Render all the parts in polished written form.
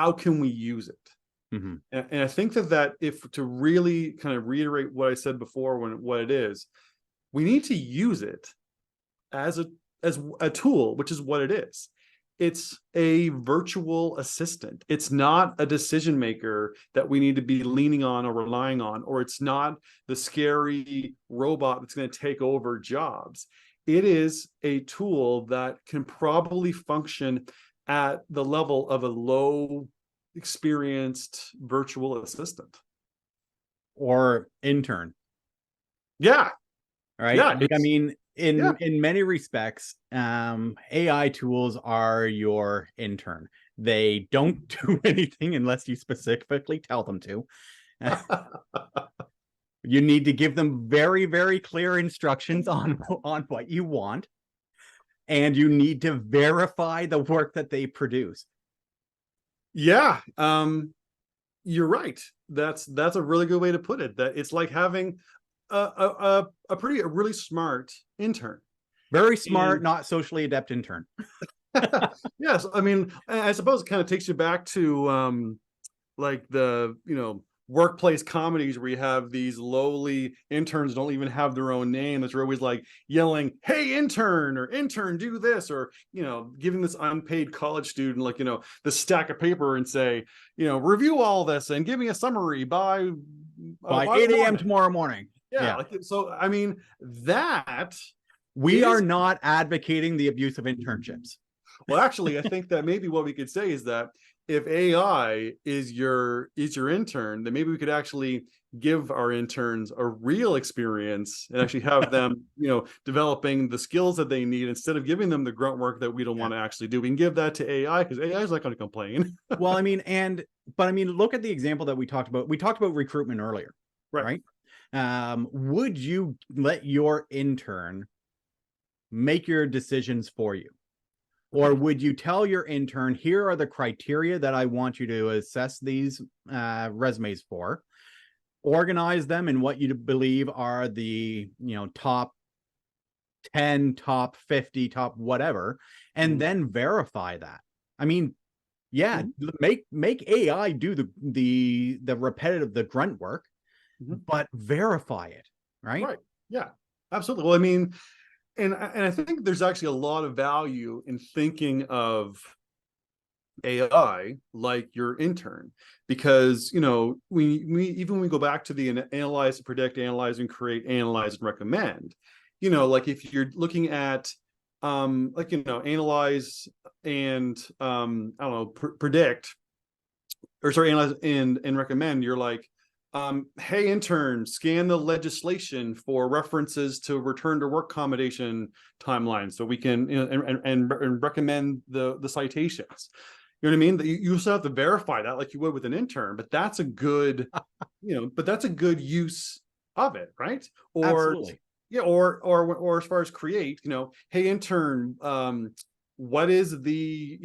how can we use it? And I think that if to really kind of reiterate what I said before, what it is, we need to use it as a tool, which is what it is. It's a virtual assistant. It's not a decision maker that we need to be leaning on or relying on, or it's not the scary robot that's going to take over jobs. It is a tool that can probably function at the level of a low experienced virtual assistant or intern. Yeah. Right. Yeah. Like, I mean, Yeah. in many respects, AI tools are your intern. They don't do anything unless you specifically tell them to. You need to give them very, very clear instructions on what you want, and you need to verify the work that they produce. Yeah. You're right. That's a really good way to put it. That it's like having a really smart intern. Very smart, not socially adept intern. Yes, I mean, I suppose it kind of takes you back to like the workplace comedies where you have these lowly interns don't even have their own name, that are always like yelling, "Hey intern," or "Intern, do this," or giving this unpaid college student like the stack of paper and say, "Review all this and give me a summary by 8 a.m. tomorrow morning." Yeah. Like, so I mean, that we are not advocating the abuse of internships. Well, actually, I think that maybe what we could say is that if AI is your intern, then maybe we could actually give our interns a real experience and actually have them, developing the skills that they need instead of giving them the grunt work that we don't want to actually do. We can give that to AI because AI is not going to complain. Well, I mean, look at the example that we talked about. We talked about recruitment earlier, right? Would you let your intern make your decisions for you? Or would you tell your intern, here are the criteria that I want you to assess these resumes for, organize them in what you believe are the top 10, top 50, top whatever, and then verify that? I mean, yeah, make AI do the repetitive, the grunt work, but verify it, right? Right. Yeah, absolutely. Well, I mean, and I think there's actually a lot of value in thinking of AI like your intern, because we even when we go back to the analyze, predict, analyze, and create, analyze, and recommend, like if you're looking at analyze and I don't know, predict, or sorry, analyze and recommend, you're like, hey intern, scan the legislation for references to return to work accommodation timelines so we can and recommend the citations. You know what I mean? You also have to verify that like you would with an intern, but that's a good use of it, right? Or absolutely. Yeah, or as far as create, hey intern, what is the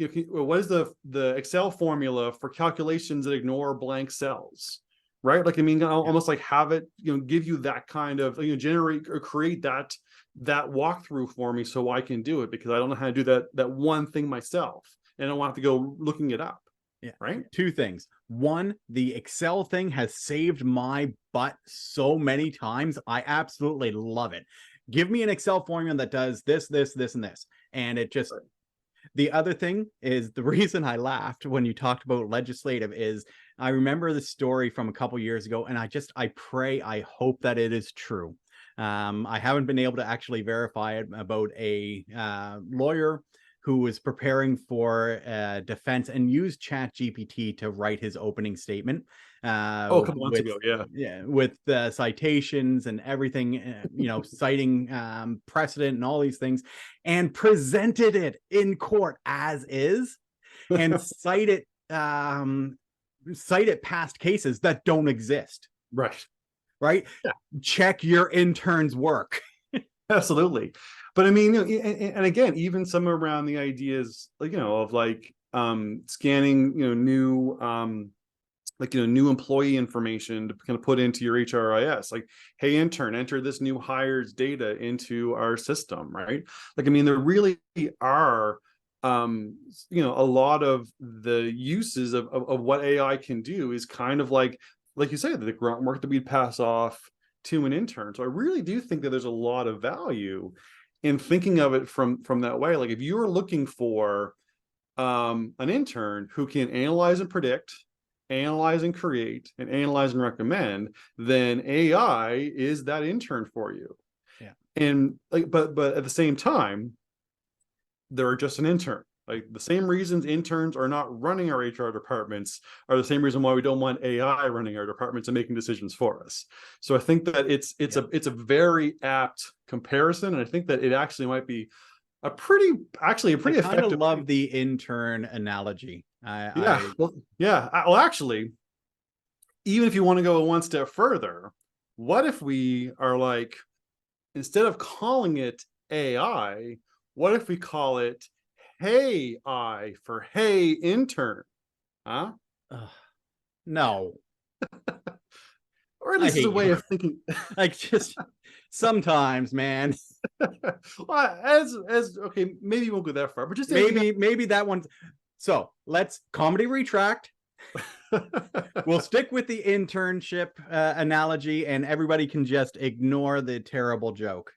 Excel formula for calculations that ignore blank cells? Right? Like, I mean, almost like have it, give you that kind of, generate or create that walkthrough for me so I can do it, because I don't know how to do that one thing myself, and I don't want to go looking it up. Yeah. Right. Two things. One, the Excel thing has saved my butt so many times. I absolutely love it. Give me an Excel formula that does this, this, this, and this. And it just, the other thing is, the reason I laughed when you talked about legislative is I remember the story from a couple years ago, and I hope that it is true. I haven't been able to actually verify it, about a lawyer who was preparing for defense and used ChatGPT to write his opening statement. A couple months ago, yeah, with citations and everything, citing precedent and all these things, and presented it in court as is, and cited past cases that don't exist. Right. Yeah. Check your intern's work. Absolutely. But I mean, and again, even some around the ideas, like, of like scanning, new new employee information to kind of put into your HRIS, like, hey intern, enter this new hire's data into our system, right? Like, I mean, there really are a lot of the uses of what AI can do is kind of like you said, the grunt work that we'd pass off to an intern. So I really do think that there's a lot of value in thinking of it from that way. Like if you're looking for an intern who can analyze and predict, analyze and create, and analyze and recommend, then AI is that intern for you. Yeah. And like, but at the same time, they're just an intern. Like the same reasons interns are not running our HR departments are the same reason why we don't want AI running our departments and making decisions for us. So I think that it's a very apt comparison, and I think that it actually might be a pretty effective. I kind of love the intern analogy. Well, actually, even if you want to go one step further, what if we are like, instead of calling it AI, what if we call it Hey I for Hey Intern? Huh? No. Or at least it's a way of thinking. Like just sometimes, man. Well, as okay, maybe you won't go that far, but just maybe that one. So let's comedy retract. We'll stick with the internship analogy, and everybody can just ignore the terrible joke.